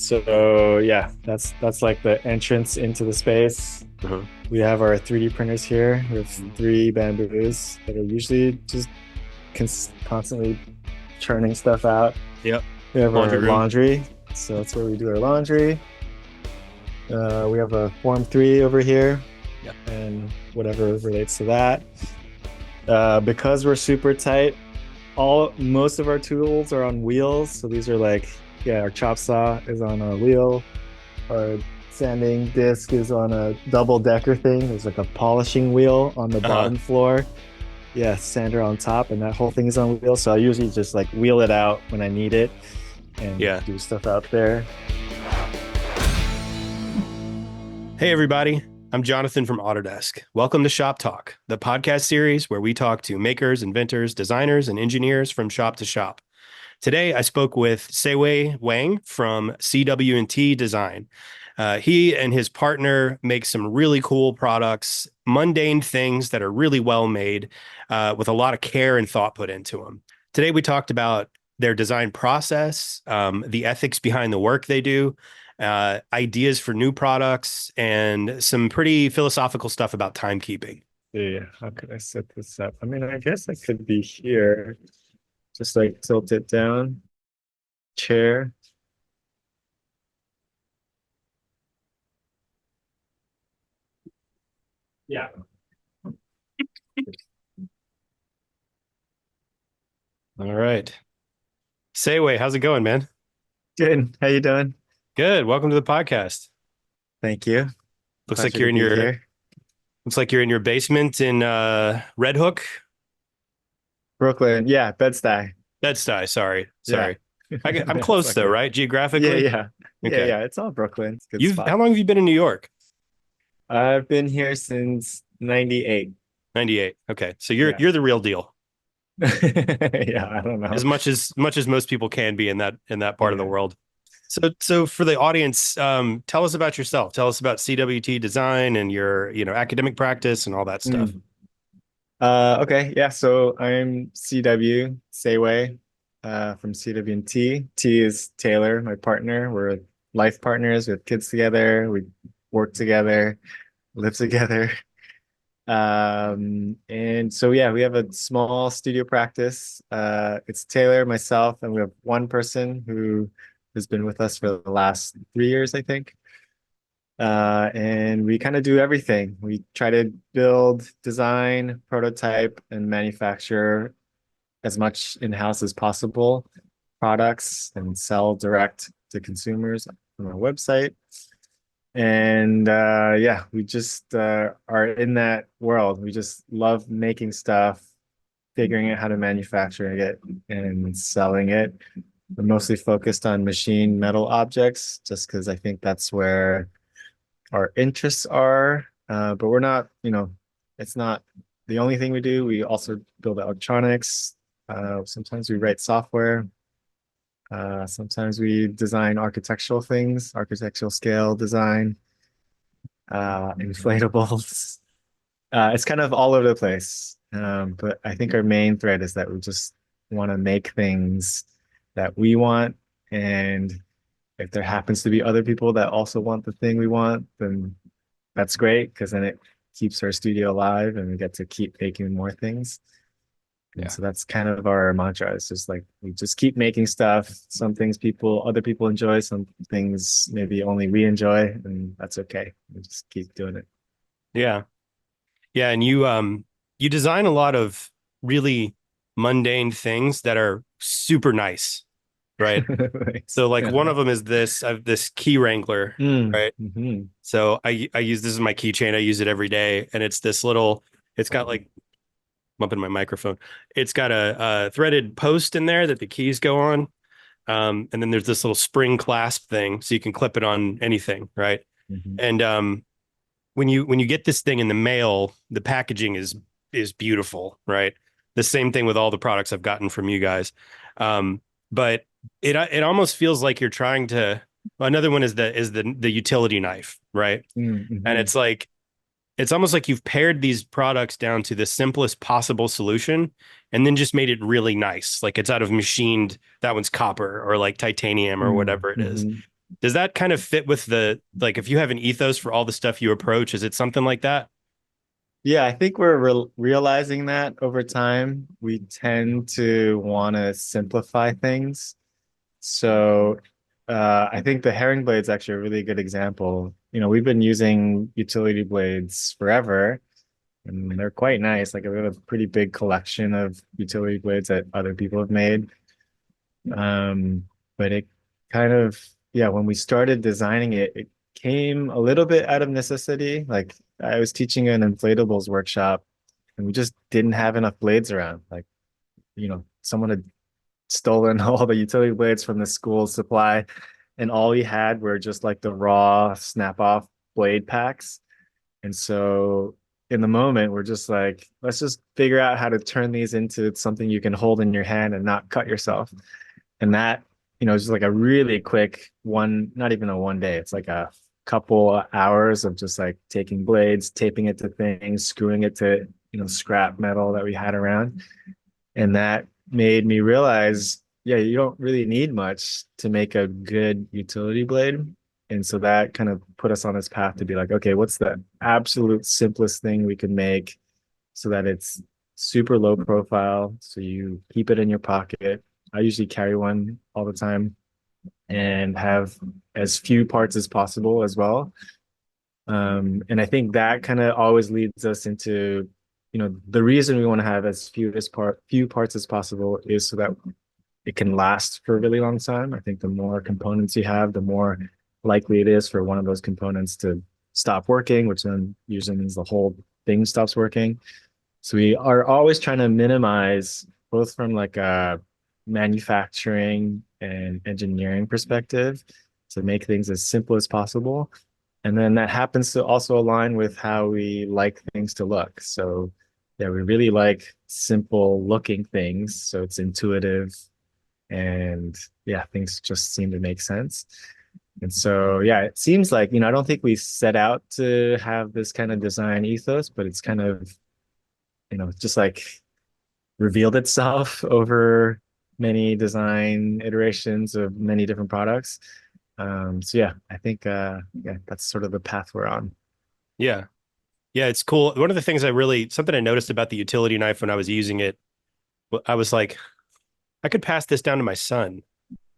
So yeah, that's like the entrance into the space. Uh-huh. We have our 3D printers here. We have three bamboos that are usually just constantly churning stuff out. Yep. We have Laundry our room. laundry, so that's where we do our laundry. We have a Form 3 over here, Yep. and whatever relates to that. Because we're super tight, all most of our tools are on wheels. So these are like, yeah, our chop saw is on a wheel. Our sanding disc is on a double decker thing. There's like a polishing wheel on the Uh-huh. bottom floor. Yeah, sander on top, and that whole thing is on wheels. So I usually just like wheel it out when I need it and Yeah. do stuff out there. Hey, everybody. I'm Jonathan from Autodesk. Welcome to Shop Talk, the podcast series where we talk to makers, inventors, designers, and engineers from shop to shop. Today, I spoke with Che-wei Wang from CW&T Design. He and his partner make some really cool products, mundane things that are really well made, with a lot of care and thought put into them. Today, we talked about their design process, the ethics behind the work they do, ideas for new products, and some pretty philosophical stuff about timekeeping. Yeah, how could I set this up? I mean, I guess I could be here, just like tilt it down, chair. Yeah. All right. Sei-wei, how's it going, man? Good. How you doing? Good. Welcome to the podcast. Thank you. Looks like Pleasure to you're in be your here. looks like you're in your basement in Red Hook. Brooklyn. Yeah, Bed-Stuy. Bed-Stuy, sorry. Yeah. Sorry. I'm That's close though, okay. right? Yeah, Geographically? yeah. Yeah, Okay. yeah. It's all Brooklyn. It's a good You've spot. how long have you been in New York? I've been here since 98. 98. Okay. So you're Yeah. you're the real deal. Yeah, I don't know. As much as most people can be in that part of the Yeah. world. So for the audience, tell us about yourself. Tell us about CWT design and your, academic practice and all that stuff. Mm. Okay, yeah, so I'm CW, Sei-wei, from CW&T. T is Taylor, my partner. We're life partners. We have kids together. We work together, live together. And so yeah, we have a small studio practice. It's Taylor, myself, and we have one person who has been with us for the last 3 years, I think. And we kind of do everything. We try to build, design, prototype, and manufacture as much in-house as possible products and sell direct to consumers on our website. And yeah, we just are in that world. We just love making stuff, figuring out how to manufacture it and selling it. We're mostly focused on machine metal objects, just because I think that's where our interests are. But we're not, it's not the only thing we do. We also build electronics. Sometimes we write software. Sometimes we design architectural things, architectural scale design, inflatables. It's kind of all over the place. But I think our main thread is that we just want to make things that we want. And if there happens to be other people that also want the thing we want, then that's great because then it keeps our studio alive and we get to keep making more things. And Yeah. so that's kind of our mantra. It's just like we just keep making stuff. Some things other people enjoy, some things maybe only we enjoy, and that's okay. We just keep doing it. Yeah. Yeah. And you design a lot of really mundane things that are super nice, right? Thanks. So like Yeah. one of them is this key wrangler, right? Mm-hmm. So I use this as my keychain. I use it every day, and it's got like I'm up in my microphone. It's got a threaded post in there that the keys go on, and then there's this little spring clasp thing, so you can clip it on anything, right? Mm-hmm. And when you get this thing in the mail, the packaging is beautiful, right? The same thing with all the products I've gotten from you guys, but it almost feels like you're trying to. Another one is the utility knife, right? And Mm-hmm. it's almost like you've pared these products down to the simplest possible solution and then just made it really nice. Like it's out of machined, that one's copper or like titanium or whatever it is. Mm-hmm. Does that kind of fit with the, like, if you have an ethos for all the stuff you approach, is it something like that? Yeah, I think we're realizing that over time. We tend to want to simplify things. So I think the herring blade's actually a really good example. We've been using utility blades forever, and they're quite nice. Like we have a pretty big collection of utility blades that other people have made. But it kind of, yeah, when we started designing it, it came a little bit out of necessity. Like I was teaching an inflatables workshop and we just didn't have enough blades around. Like, someone had stolen all the utility blades from the school supply, and all we had were just like the raw snap off blade packs. And so in the moment, we're just like, let's just figure out how to turn these into something you can hold in your hand and not cut yourself. And that, is just like a really quick one, not even a 1 day. It's like a couple hours of just like taking blades, taping it to things, screwing it to, scrap metal that we had around. And that made me realize, yeah, you don't really need much to make a good utility blade. And so that kind of put us on this path to be like, okay, what's the absolute simplest thing we can make so that it's super low profile? So you keep it in your pocket. I usually carry one all the time and have as few parts as possible as well. And I think that kind of always leads us into, the reason we want to have as few parts as possible is so that it can last for a really long time. I think the more components you have, the more likely it is for one of those components to stop working, which then usually means the whole thing stops working. So we are always trying to minimize, both from like a manufacturing and engineering perspective, to make things as simple as possible. And then that happens to also align with how we like things to look. So yeah, we really like simple looking things. So it's intuitive, and yeah, things just seem to make sense. And so yeah, it seems like, I don't think we set out to have this kind of design ethos, but it's kind of, just like revealed itself over many design iterations of many different products. So yeah, I think yeah, that's sort of the path we're on. Yeah. Yeah, it's cool. One of the things something I noticed about the utility knife when I was using it, I was like, I could pass this down to my son,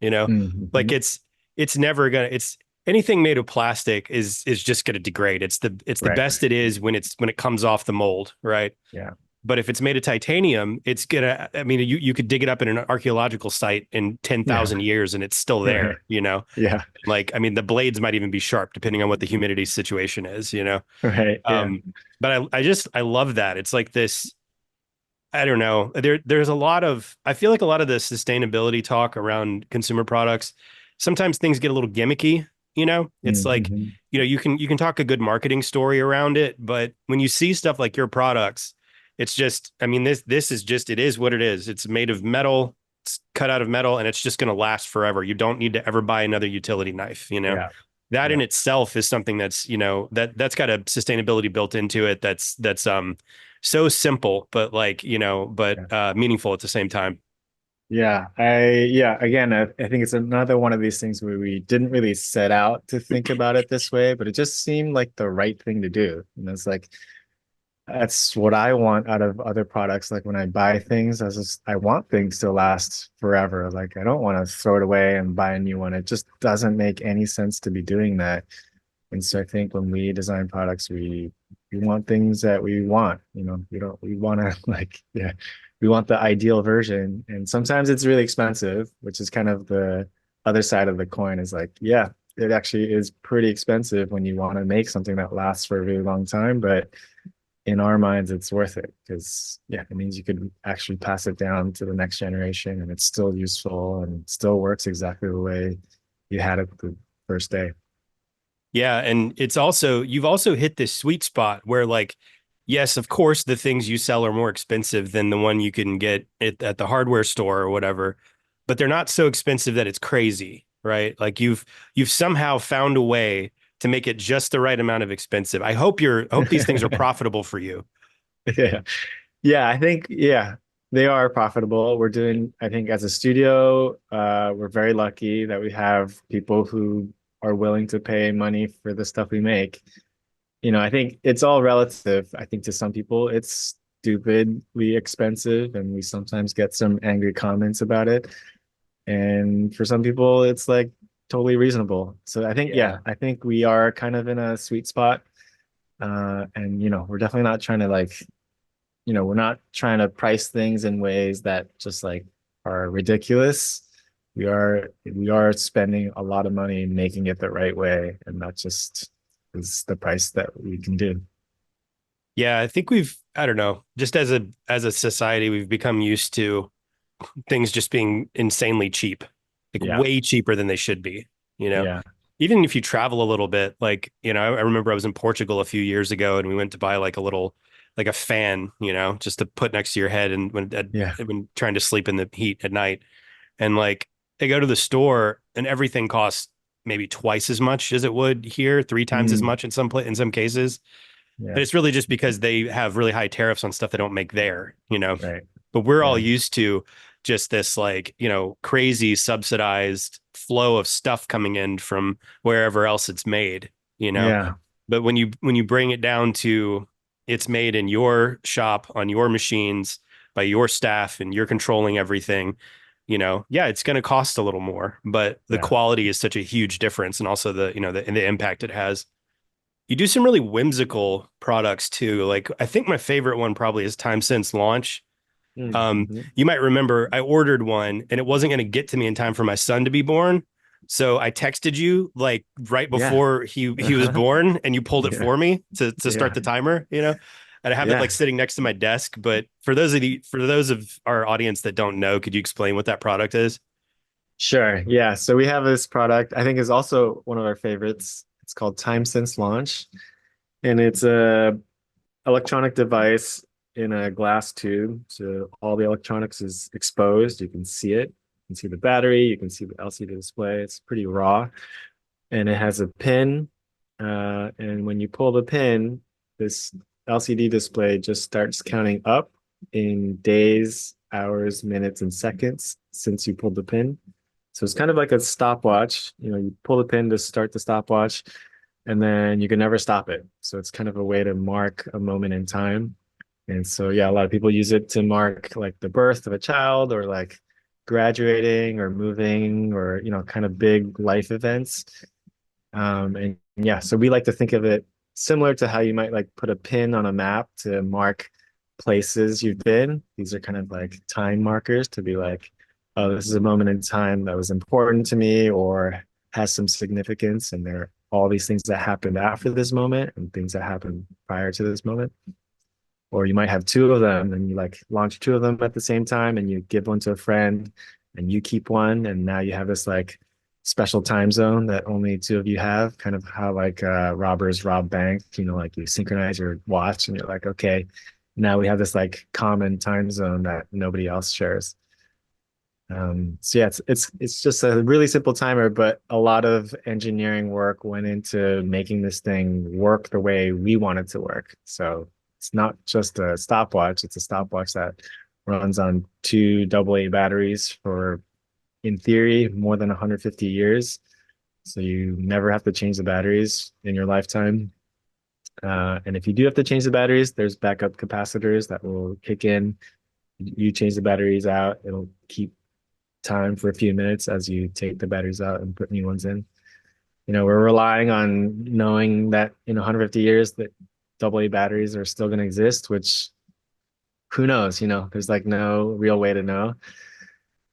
you know? Like Mm-hmm. it's never gonna, it's anything made of plastic is just gonna degrade. It's the Right. best it is when it comes off the mold, right? Yeah. But if it's made of titanium, it's gonna, I mean, you could dig it up in an archaeological site in Yeah. 10,000 years and it's still Right. there, you know? Yeah. Like, I mean, the blades might even be sharp depending on what the humidity situation is, you know? Right. Yeah. Um, but I love that. It's like this, I don't know. There's a lot of, I feel like a lot of the sustainability talk around consumer products, sometimes things get a little gimmicky, you know? It's like, Mm-hmm. you can talk a good marketing story around it, but when you see stuff like your products, it's just, I mean, this is just, it is what it is. It's made of metal, it's cut out of metal, and it's just going to last forever. You don't need to ever buy another utility knife, you know? Yeah. That Yeah. in itself is something that's, that's got a sustainability built into it that's so simple, but like, but Yeah. meaningful at the same time. Yeah, again, I think it's another one of these things where we didn't really set out to think about it this way, but it just seemed like the right thing to do. It's like that's what I want out of other products. Like when I buy things, I want things to last forever. Like I don't want to throw it away and buy a new one. It just doesn't make any sense to be doing that. And so I think when we design products, we want things that we want. We want to like, yeah, we want the ideal version. And sometimes it's really expensive, which is kind of the other side of the coin, is like, yeah, it actually is pretty expensive when you want to make something that lasts for a really long time. But in our minds, it's worth it because yeah, it means you could actually pass it down to the next generation and it's still useful and still works exactly the way you had it the first day. Yeah. And you've also hit this sweet spot where, like, yes, of course, the things you sell are more expensive than the one you can get at the hardware store or whatever, but they're not so expensive that it's crazy, right? Like you've somehow found a way to make it just the right amount of expensive. I hope these things are profitable for you. Yeah. Yeah, I think yeah, they are profitable. I think as a studio, we're very lucky that we have people who are willing to pay money for the stuff we make. I think it's all relative. I think to some people it's stupidly expensive, and we sometimes get some angry comments about it. And for some people, it's like totally reasonable. So I think, Yeah. yeah, I think we are kind of in a sweet spot. And we're definitely not trying to we're not trying to price things in ways that just like are ridiculous. We are spending a lot of money making it the right way, and that just is the price that we can do. Yeah, I think I don't know, just as a society, we've become used to things just being insanely cheap, like Yeah, way cheaper than they should be, you know. yeah, Even if you travel a little bit, like, I remember I was in Portugal a few years ago and we went to buy like a fan, just to put next to your head and yeah. when trying to sleep in the heat at night. And like they go to the store and everything costs maybe twice as much as it would here, three times as Mm, much in some cases. yeah, And it's really just because they have really high tariffs on stuff they don't make there. right. But we're all Yeah, used to just this like, crazy subsidized flow of stuff coming in from wherever else it's made. yeah, But when you bring it down to it's made in your shop on your machines by your staff and you're controlling everything, yeah, it's going to cost a little more, but the yeah. quality is such a huge difference and also the impact it has. You do some really whimsical products too. Like I think my favorite one probably is Time Since Launch. Mm-hmm. You might remember I ordered one and it wasn't going to get to me in time for my son to be born. So I texted you like right Yeah. before he was Uh-huh. born and you pulled it Yeah. for me to start Yeah. the timer. And I have it like Yeah. sitting next to my desk. But for those of our audience that don't know, could you explain what that product is? Sure. Yeah. So we have this product, I think is also one of our favorites. It's called Time Since Launch, and it's a electronic device in a glass tube. So all the electronics is exposed. You can see it. You can see the battery. You can see the LCD display. It's pretty raw, and it has a pin. And when you pull the pin, this LCD display just starts counting up in days, hours, minutes, and seconds since you pulled the pin. So it's kind of like a stopwatch. You pull the pin to start the stopwatch, and then you can never stop it. So it's kind of a way to mark a moment in time. And so, yeah, a lot of people use it to mark like the birth of a child or like graduating or moving or, kind of big life events. And yeah, so we like to think of it similar to how you might like put a pin on a map to mark places you've been. These are kind of like time markers to be like, oh, this is a moment in time that was important to me or has some significance. And there are all these things that happened after this moment and things that happened prior to this moment. Or you might have two of them and you like launch two of them at the same time and you give one to a friend and you keep one. And now you have this like special time zone that only two of you have, kind of how like robbers rob banks, like you synchronize your watch and you're like, okay, now we have this like common time zone that nobody else shares. So yeah, it's just a really simple timer, but a lot of engineering work went into making this thing work the way we want it to work. So it's not just a stopwatch, it's a stopwatch that runs on two AA batteries for, in theory, more than 150 years. So you never have to change the batteries in your lifetime. And if you do have to change the batteries, there's backup capacitors that will kick in. You change the batteries out, it'll keep time for a few minutes as you take the batteries out and put new ones in. We're relying on knowing that in 150 years that AA batteries are still going to exist, which who knows, there's like no real way to know.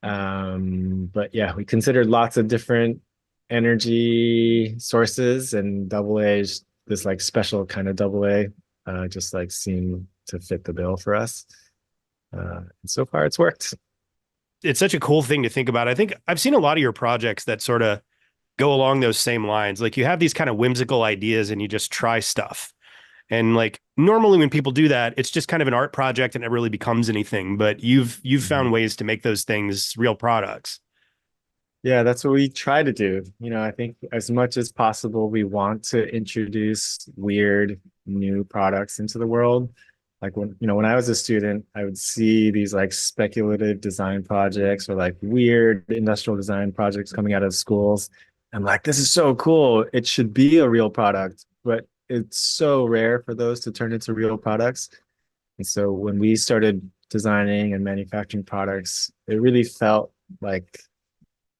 But yeah, we considered lots of different energy sources, and AA is this like special kind of AA, just like seemed to fit the bill for us. And so far it's worked. It's such a cool thing to think about. I think I've seen a lot of your projects that sort of go along those same lines. Like you have these kind of whimsical ideas and you just try stuff. And like normally when people do that, it's just kind of an art project and it really becomes anything. But you've found Mhm. ways to make those things real products. Yeah, that's what we try to do. I think as much as possible, we want to introduce weird new products into the world. Like when I was a student, I would see these like speculative design projects or like weird industrial design projects coming out of schools. I'm like, this is so cool. It should be a real product, but it's so rare for those to turn into real products. And so when we started designing and manufacturing products, it really felt like,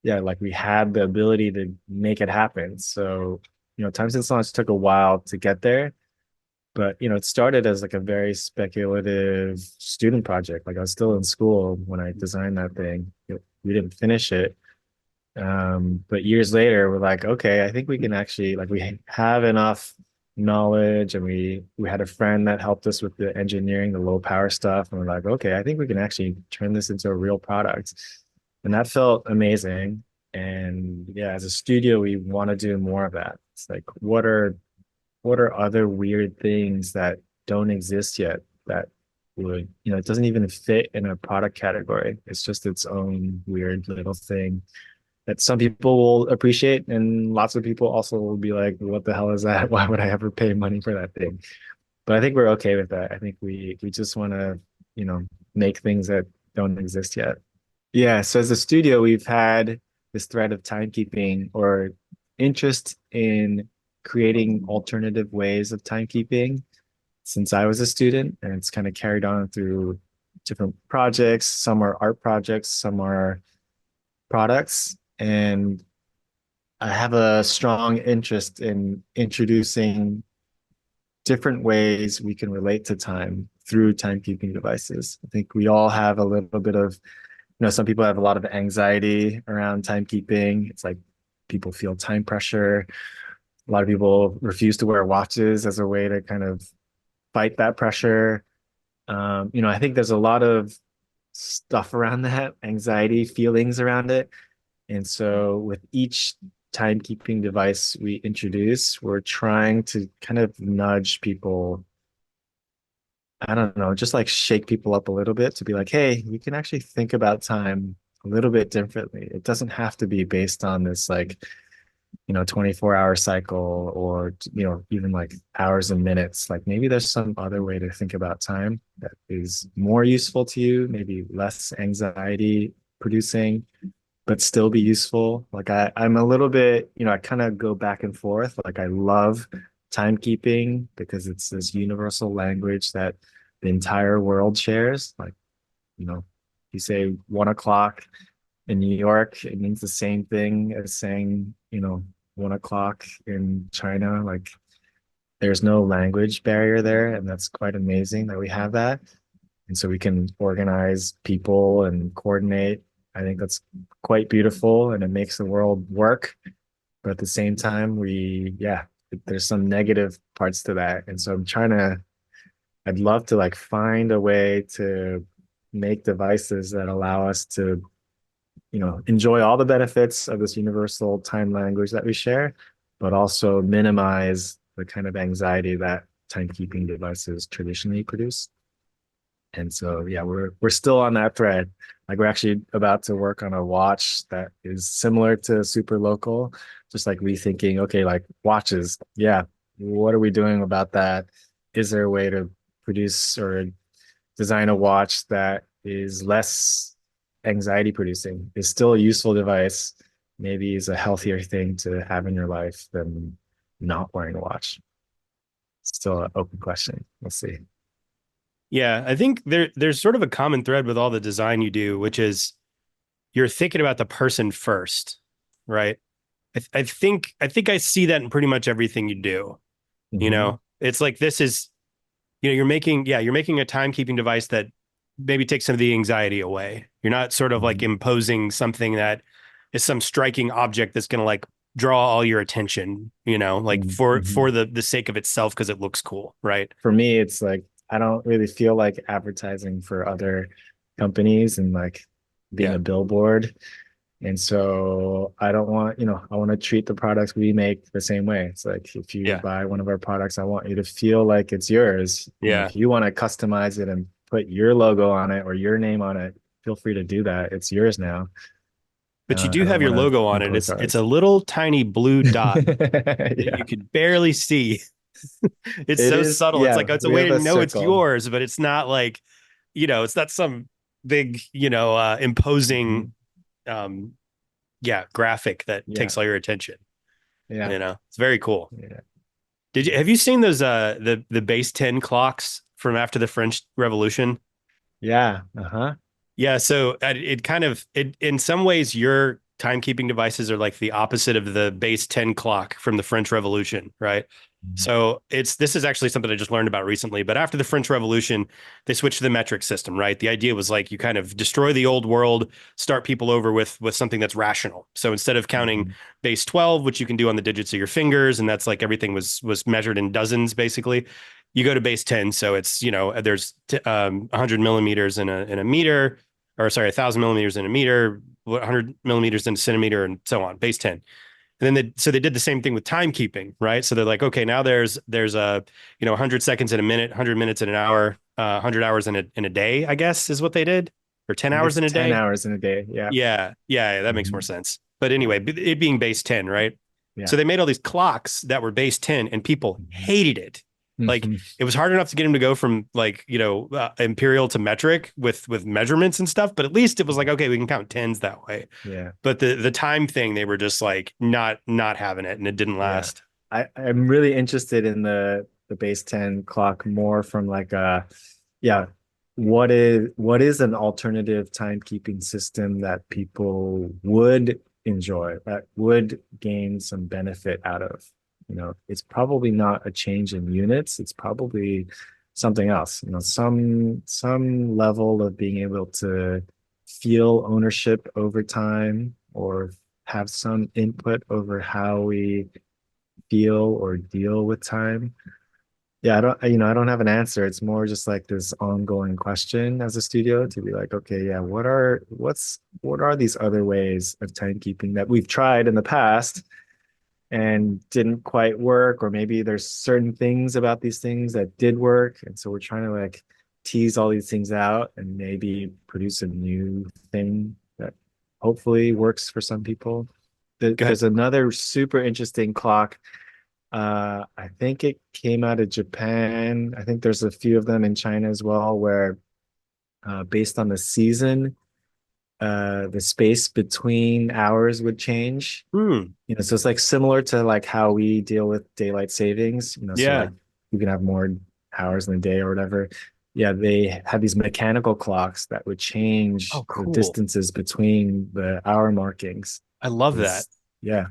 yeah, like we had the ability to make it happen. So, Time Since Launch took a while to get there, but it started as like a very speculative student project. Like I was still in school when I designed that thing. We didn't finish it. But years later, we're like, okay, I think we can actually like we have enough knowledge, and we had a friend that helped us with the engineering, the low power stuff, and we're like, okay, I think we can actually turn this into a real product. And that felt amazing. And yeah, as a studio, we want to do more of that. It's like, what are other weird things that don't exist yet that would, it doesn't even fit in a product category. It's just its own weird little thing that some people will appreciate, and lots of people also will be like, what the hell is that? Why would I ever pay money for that thing? But I think we're okay with that. I think we just want to, make things that don't exist yet. Yeah, so as a studio, we've had this thread of timekeeping or interest in creating alternative ways of timekeeping since I was a student, and it's kind of carried on through different projects. Some are art projects, some are products, and I have a strong interest in introducing different ways we can relate to time through timekeeping devices. I think we all have a little bit of, some people have a lot of anxiety around timekeeping. It's like people feel time pressure. A lot of people refuse to wear watches as a way to kind of fight that pressure. I think there's a lot of stuff around that, anxiety, feelings around it. And so with each timekeeping device we introduce, we're trying to kind of nudge people. I don't know, just like shake people up a little bit to be like, hey, you can actually think about time a little bit differently. It doesn't have to be based on this like, 24-hour cycle or, even like hours and minutes. Like maybe there's some other way to think about time that is more useful to you, maybe less anxiety producing, but still be useful. Like I'm a little bit, I kind of go back and forth. Like I love timekeeping because it's this universal language that the entire world shares. Like, you say 1 o'clock in New York, it means the same thing as saying, 1 o'clock in China. Like there's no language barrier there. And that's quite amazing that we have that. And so we can organize people and coordinate. I think that's quite beautiful, and it makes the world work. But at the same time, yeah, there's some negative parts to that. And so I'd love to like find a way to make devices that allow us to, enjoy all the benefits of this universal time language that we share, but also minimize the kind of anxiety that timekeeping devices traditionally produce. And so, yeah, we're still on that thread. Like we're actually about to work on a watch that is similar to super local, just like rethinking, okay, like watches. Yeah, what are we doing about that? Is there a way to produce or design a watch that is less anxiety producing, is still a useful device, maybe is a healthier thing to have in your life than not wearing a watch? Still an open question. We'll see. Yeah, I think there's sort of a common thread with all the design you do, which is you're thinking about the person first, right? I think I see that in pretty much everything you do. Mm-hmm. It's like this is, you're making a timekeeping device that maybe takes some of the anxiety away. You're not sort of like Mm-hmm. imposing something that is some striking object that's going to like draw all your attention, like for Mm-hmm. the sake of itself because it looks cool, right? For me, it's like I don't really feel like advertising for other companies and like being Yeah. a billboard. And so I don't want, I want to treat the products we make the same way. It's like if you Yeah. buy one of our products, I want you to feel like it's yours. Yeah. If you want to customize it and put your logo on it or your name on it, feel free to do that. It's yours now. But you I do don't have your want to logo on it. impose It's a ours. little tiny blue dot that Yeah, you could barely see. It's it so is. subtle. It's Yeah, like it's a we way have to a know it's circle. yours, but it's not like, it's not some big, imposing Mhm. um yeah, graphic that Yeah. takes all your attention. Yeah. It's very cool. Yeah. Have you seen those the base 10 clocks from after the French Revolution? Yeah. Uh-huh. Yeah, so it kind of it in some ways your timekeeping devices are like the opposite of the base 10 clock from the French Revolution, right? So this is actually something I just learned about recently, but after the French Revolution, they switched to the metric system, right? The idea was like you kind of destroy the old world, start people over with something that's rational. So instead of counting Mhm. base 12, which you can do on the digits of your fingers, and that's like everything was measured in dozens basically, you go to base 10. So it's, there's 100 millimeters in a meter, or sorry, 1,000 millimeters in a meter, 100 millimeters in a centimeter, and so on, base 10. And then so they did the same thing with timekeeping, right? So they're like, okay, now there's a 100 seconds in a minute, 100 minutes in an hour, 100 hours in a day, I guess is what they did, or I 10 think hours it's in a 10 day. hours in a day. Yeah. Yeah, that makes more Mhm. sense. But anyway, it being base 10, right? Yeah. So they made all these clocks that were base 10 and people Mhm. hated it. Like Mhm. it was hard enough to get them to go from like, imperial to metric with measurements and stuff, but at least it was like, okay, we can count tens that way. Yeah. But the time thing, they were just like not having it and it didn't Yeah. last. I'm really interested in the base 10 clock more from like yeah, what is an alternative timekeeping system that people would enjoy, that would gain some benefit out of? It's probably not a change in units, it's probably something else, some level of being able to feel ownership over time or have some input over how we feel or deal with time. Yeah, I don't have an answer. It's more just like this ongoing question as a studio to be like, okay, yeah, what are these other ways of timekeeping that we've tried in the past and didn't quite work, or maybe there's certain things about these things that did work, and so we're trying to like tease all these things out and maybe produce a new thing that hopefully works for some people. Good. There's another super interesting clock. I think it came out of Japan. I think there's a few of them in China as well, where based on the season, the space between hours would change. Hmm. So it's like similar to like how we deal with daylight savings. So like Yeah. you can have more hours in the day or whatever. Yeah, they had these mechanical clocks that would change Oh, the cool. distances between the hour markings. I love that. Is Yeah.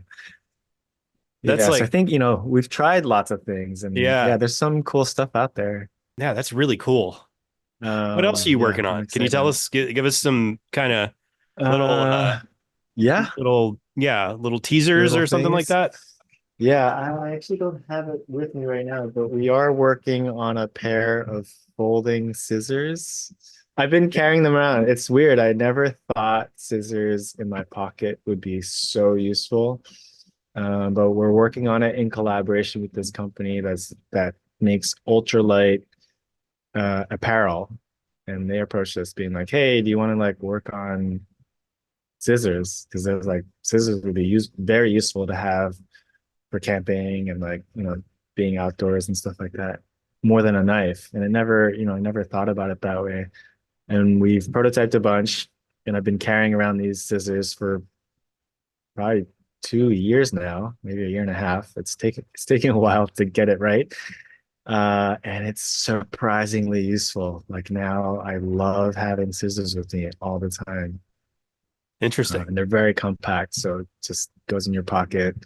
That's Yeah, so I like, think, we've tried lots of things and yeah, yeah. there's some cool stuff out there. Yeah, that's really cool. What else are you Yeah, working I'm on? Can you tell excited. us, give us some kind of little, Uh, yeah, little teasers little or something like things. that? Yeah, I actually don't have it with me right now, but we are working on a pair of folding scissors. I've been carrying them around. It's weird. I never thought scissors in my pocket would be so useful. But we're working on it in collaboration with this company that makes ultralight apparel. And they approached us being like, "Hey, do you want to like work on scissors?" Because it was like scissors would be very useful to have for camping and like being outdoors and stuff like that, more than a knife. And I never thought about it that way. And we've prototyped a bunch, and I've been carrying around these scissors for probably 2 years now, maybe a year and a half. It's taking a while to get it right. And it's surprisingly useful. Like now I love having scissors with me all the time. Interesting. And they're very compact, so it just goes in your pocket.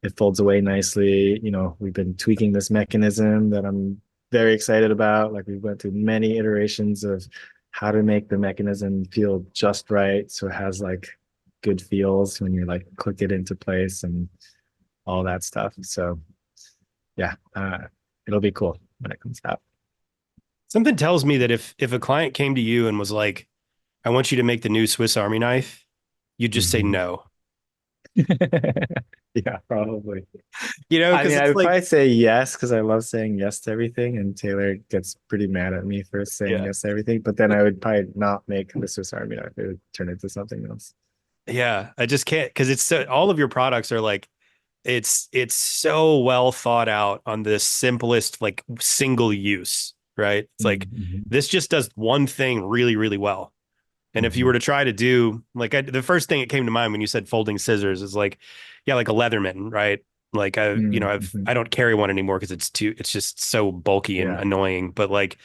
It folds away nicely. We've been tweaking this mechanism that I'm very excited about. Like we went through many iterations of how to make the mechanism feel just right, so it has like good feels when you like click it into place and all that stuff. So yeah, it'll be cool when it comes out. Something tells me that if a client came to you and was like, I want you to make the new Swiss Army knife, you'd just say Mhm. no. Yeah, probably. I Because mean, I it's would like, probably say yes because I love saying yes to everything, and Taylor gets pretty mad at me for saying yeah, yes to everything. But then I would probably not make the Swiss Army knife; it would turn into something else. yeah, I just can't because it's so, all of your products are like, it's so well thought out on the simplest like single use, right? It's like Mhm. this just does one thing really, really well. And if you were Mhm. to try to do like the first thing that came to mind when you said folding scissors is like, yeah, like a Leatherman, right? Like Mhm. I don't carry one anymore because it's just so bulky and Yeah. annoying. But like,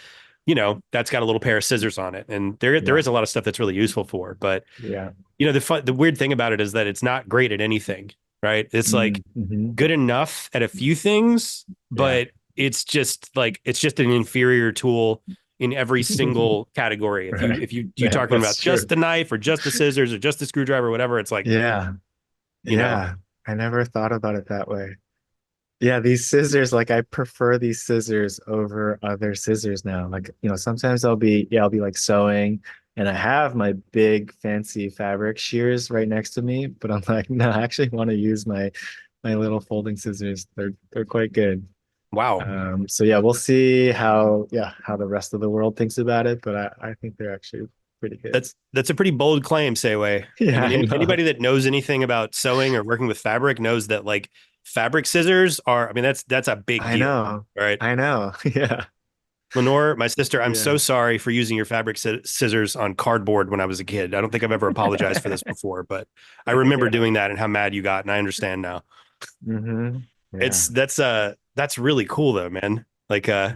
that's got a little pair of scissors on it, and there Yeah. is a lot of stuff that's really useful for. But Yeah. the weird thing about it is that it's not great at anything, right? It's like Mhm. good enough at a few things, Yeah. but it's just an inferior tool in every single category. Right. If you Yeah, talking about that's just true. the knife or just the scissors or just the screwdriver, or whatever, it's like, Yeah. you know, Yeah. I never thought about it that way. Yeah, these scissors, like I prefer these scissors over other scissors now. Like, sometimes I'll be like sewing and I have my big fancy fabric shears right next to me, but I'm like, no, I actually want to use my little folding scissors. They're quite good. wow, So yeah, we'll see how the rest of the world thinks about it, but I think they're actually pretty good. that's a pretty bold claim, Sei-wei. I Yeah, mean, I know. anybody that knows anything about sewing or working with fabric knows that like fabric scissors are, I mean, that's a big I deal, know. right? I know. Yeah. Lenore, my sister, I'm so Yeah. sorry for using your fabric scissors on cardboard when I was a kid. I don't think I've ever apologized for this before, but I remember Yeah. doing that and how mad you got, and I understand now. Yeah. That's really cool though, man. Like yeah,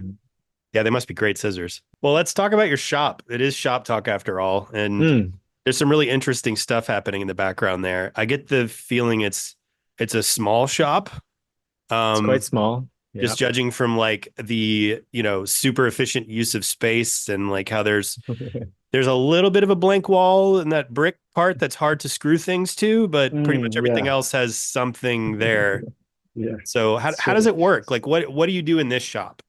they must be great scissors. Well, let's talk about your shop. It is shop talk after all, and Mm. there's some really interesting stuff happening in the background there. I get the feeling it's a small shop. It's quite Um, small. just Yeah. judging from like the super efficient use of space and like how there's a little bit of a blank wall in that brick part that's hard to screw things to, but pretty much everything Yeah. else has something there. Yeah. So how does So it work? Like what do you do in this shop?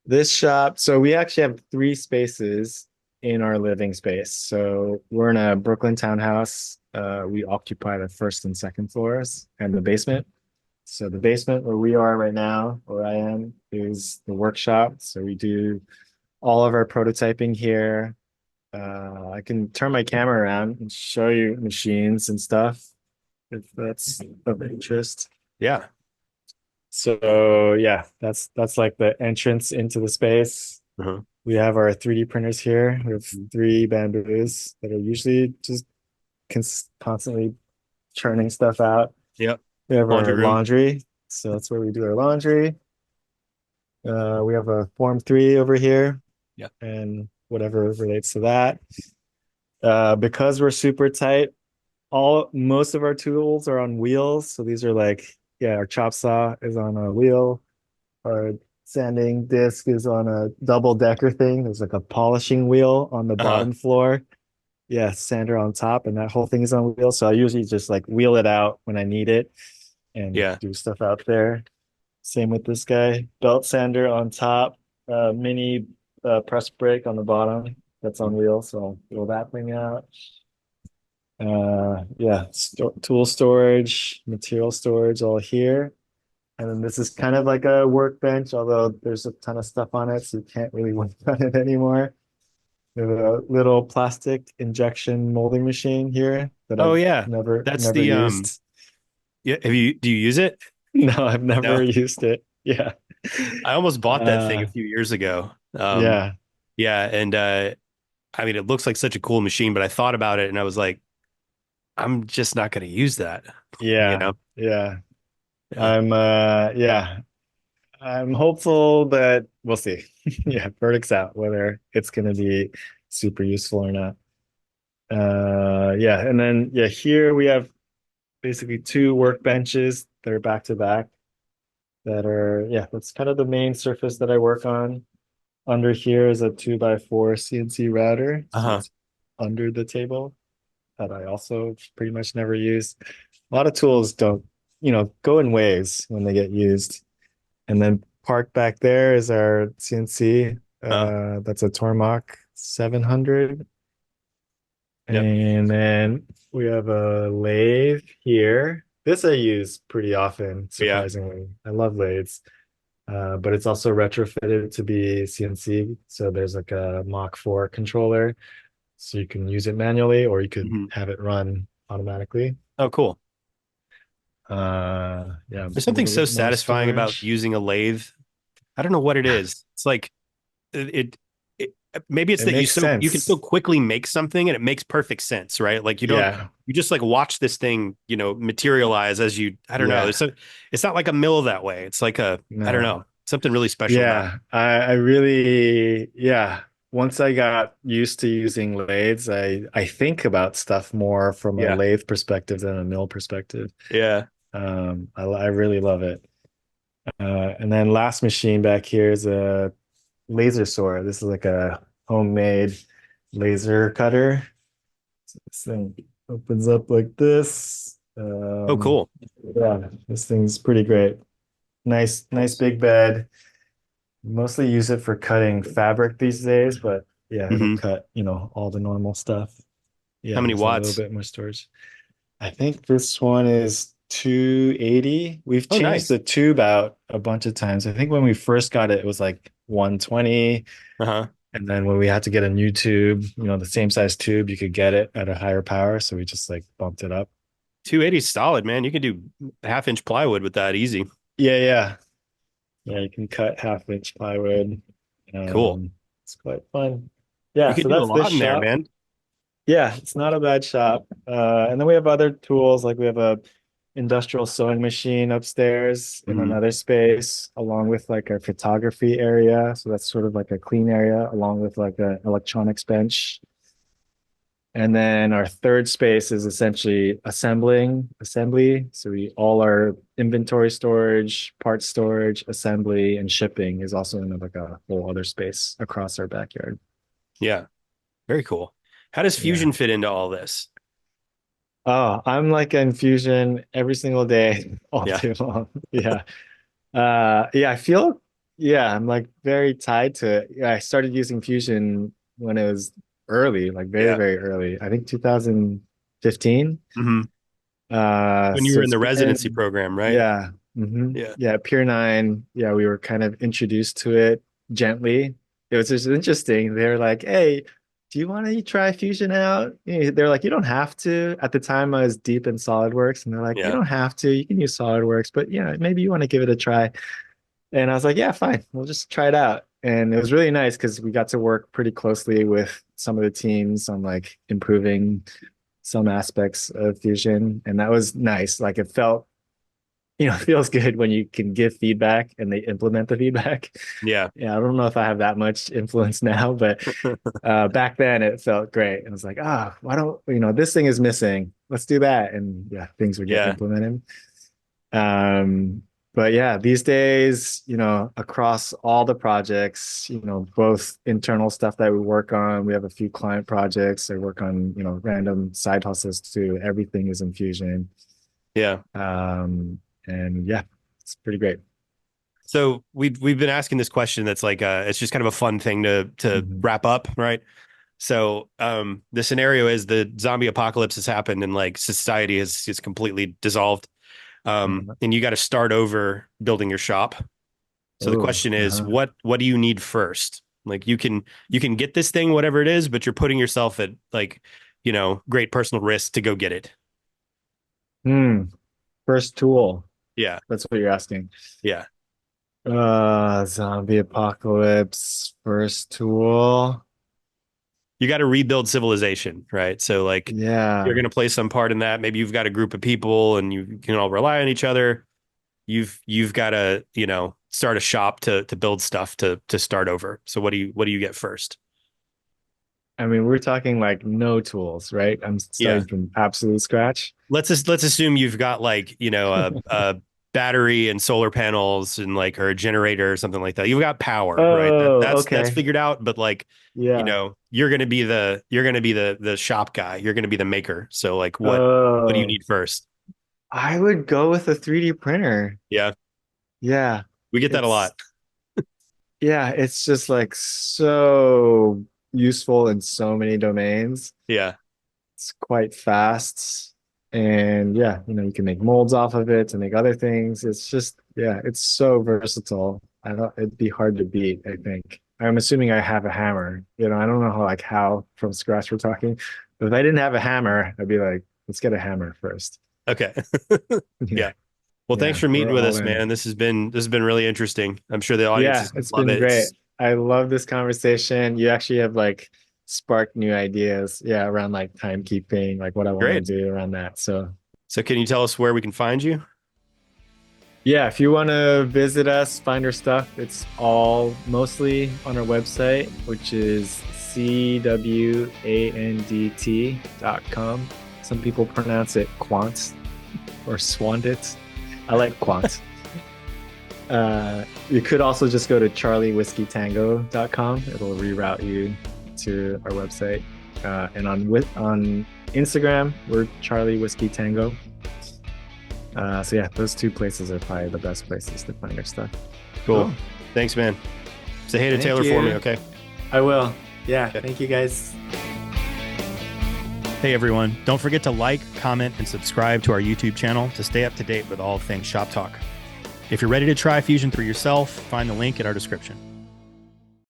this shop, so we actually have three spaces in our living space. So we're in a Brooklyn townhouse. We occupy the first and second floors and the basement. So the basement where we are right now, where I am, is the workshop. So we do all of our prototyping here. I can turn my camera around and show you machines and stuff if that's of interest. Yeah. So yeah, that's like the entrance into the space. Uh-huh. We have our 3D printers here. We have three bamboos that are usually just constantly churning stuff out. Yep. We have Laundry our room. laundry. So that's where we do our laundry. We have a Form 3 over here Yeah. and whatever relates to that. Because we're super tight, most of our tools are on wheels. So these are like, yeah, our chop saw is on a wheel. Our sanding disc is on a double decker thing. There's like a polishing wheel on the Uh-huh. bottom floor. Yeah, sander on top, and that whole thing is on wheels. So I usually just like wheel it out when I need it and Yeah. do stuff out there. Same with this guy. Belt sander on top, mini press brake on the bottom. That's on wheels, so I'll wheel that thing out. Yeah, tool storage, material storage, all here. And then this is kind of like a workbench, although there's a ton of stuff on it, so you can't really work on it anymore. We have a little plastic injection molding machine here that Oh I've yeah. That's never the used. yeah, do you use it? No, I've never No. used it. Yeah. I almost bought that thing a Uh, few years ago. yeah, Yeah, and I mean it looks like such a cool machine, but I thought about it and I was like, I'm just not going to use that, you yeah, know? yeah. Yeah. Yeah, I'm hopeful, but we'll see. Yeah, verdict's out whether it's gonna be super useful or not. Yeah, and then yeah, here we have basically two workbenches that are back to back that are, yeah, that's kind of the main surface that I work on. Under here is a 2x4 CNC router. So Uh-huh. it's under the table that I also pretty much never use. A lot of tools don't, go in waves when they get used. And then parked back there is our CNC. Uh, That's a Tormach 700. yep. And then we have a lathe here. This I use pretty often, Yeah. surprisingly. I love lathes. But it's also retrofitted to be CNC. So there's like a Mach 4 controller. So you can use it manually or you could Mhm. have it run automatically. Oh, cool. Yeah, There's a something little so bit more satisfying about storage. using a lathe. I don't know what it is. It's like it, it maybe it's It that makes you can so sense. quickly make something and it makes perfect sense, right? Like Yeah. you just like watch this thing, materialize as you, I don't know. Yeah. It's not like a mill that way. It's like I don't No. know, something really special about it. Yeah. I really, yeah. Once I got used to using lathes, I think about stuff more from a Yeah. lathe perspective than a mill perspective. Yeah. I really love it. And then last machine back here is a laser saw. This is like a homemade laser cutter. So this thing opens up like this. Oh, cool. Yeah, this thing's pretty great. Nice big bed. Mostly use it for cutting fabric these days, but yeah, it'll Hmm. cut, all the normal stuff. How Yeah, many there's a little watts? bit more storage. I think this one is 280. We've Oh, changed nice. the tube out a bunch of times. I think when we first got it, it was like 120. Uh-huh. And then when we had to get a new tube, the same size tube, you could get it at a higher power. So we just like bumped it up. 280 is solid, man. You can do half-inch plywood with that easy. Yeah, yeah. Yeah, you can cut half-inch plywood. Cool. It's quite fun. You Yeah, can so do a that's this lot in there, shop. man. Yeah, it's not a bad shop. And then we have other tools, like we have a industrial sewing machine upstairs in Hmm. another space, along with like a photography area. So that's sort of like a clean area, along with like an electronics bench. And then our third space is essentially assembly. So we all our inventory storage, parts storage, assembly, and shipping is also in like a whole other space across our backyard. Yeah. Very cool. How does Yeah. Fusion fit into all this? Oh, I'm like in Fusion every single day, all Yeah. day long. Yeah. Yeah, I feel, yeah, I'm like very tied to it. Yeah, I started using Fusion when it was early, like very, Yeah. very early. I think 2015. Hmm. When you So were in it's the residency been, program, right? yeah, Yeah. yeah, Pier 9. Yeah, we were kind of introduced to it gently. It was just interesting. They were like, hey, do you want to try Fusion out? They're like, you don't have to. At the time, I was deep in SolidWorks, and they're like, you Yeah. don't have to. You can use SolidWorks, but yeah, maybe you want to give it a try. And I was like, yeah, fine. We'll just try it out. And it was really nice because we got to work pretty closely with some of the teams on like improving some aspects of Fusion. And that was nice. Like it felt, it feels good when you can give feedback and they implement the feedback. Yeah. Yeah, I don't know if I have that much influence now, but back then it felt great. I was like, why don't, this thing is missing. Let's do that. And yeah, things would get Yeah. implemented. Um, but yeah, these days, across all the projects, both internal stuff that we work on, we have a few client projects. I work on, random side hustles too. Everything is in Fusion. Yeah. And yeah, it's pretty great. So we've been asking this question that's like it's just kind of a fun thing to Mhm. wrap up, right? So the scenario is the zombie apocalypse has happened and like society is completely dissolved. And you got to start over building your shop. So the Oh, question is, uh-huh. what do you need first? Like you can get this thing, whatever it is, but you're putting yourself at like, great personal risk to go get it. Hmm. First tool. Yeah. That's what you're asking. Yeah. Zombie apocalypse. First tool. You got to rebuild civilization, right? So like you're Yeah. going to play some part in that. Maybe you've got a group of people and you can all rely on each other. You've got to, start a shop to build stuff to start over. So what do you get first? I mean, we're talking like no tools, right? I'm Yeah. starting from absolute scratch. Let's assume you've got like, a battery and solar panels and like or a generator or something like that. You've got power, right? That Oh, that's okay. figured out, but like, Yeah. you're gonna be the shop guy. You're gonna be the maker. So like what do you Oh, need first? I would go with a 3D printer. Yeah. Yeah. We get that a It's lot. yeah, it's just like so useful in so many domains. Yeah. It's quite fast. And yeah, you can make molds off of it to make other things. It's just, yeah, it's so versatile. I don't, it'd be hard to beat, I think. I'm assuming I have a hammer. I don't know how from scratch we're talking. But if I didn't have a hammer, I'd be like, let's get a hammer first. Okay. Yeah. Yeah. Well, thanks Yeah. for We're meeting with all us, in. man. This has been really interesting. I'm sure the audience Yeah, is going it's to love been it. great. I love this conversation. You actually have like sparked new ideas, yeah, around like timekeeping, like what I want to Great. do around that. So So can you tell us where we can find you? yeah, if you want to visit us, find our stuff, it's all mostly on our website, which is CWANDT.com. Some people pronounce it Quant or Swandit. I like Quant. You could also just go to charliewhiskeytango.com. It'll reroute you to our website. And on Instagram, we're Charlie Whiskey Tango. So yeah, those two places are probably the best places to find our stuff. Cool. Thanks, man. Say hey to Thank Taylor you. for me, okay? I will. Yeah, Okay. thank you guys. Hey everyone, don't forget to like, comment, and subscribe to our YouTube channel to stay up to date with all things Shop Talk. If you're ready to try Fusion for yourself, find the link in our description.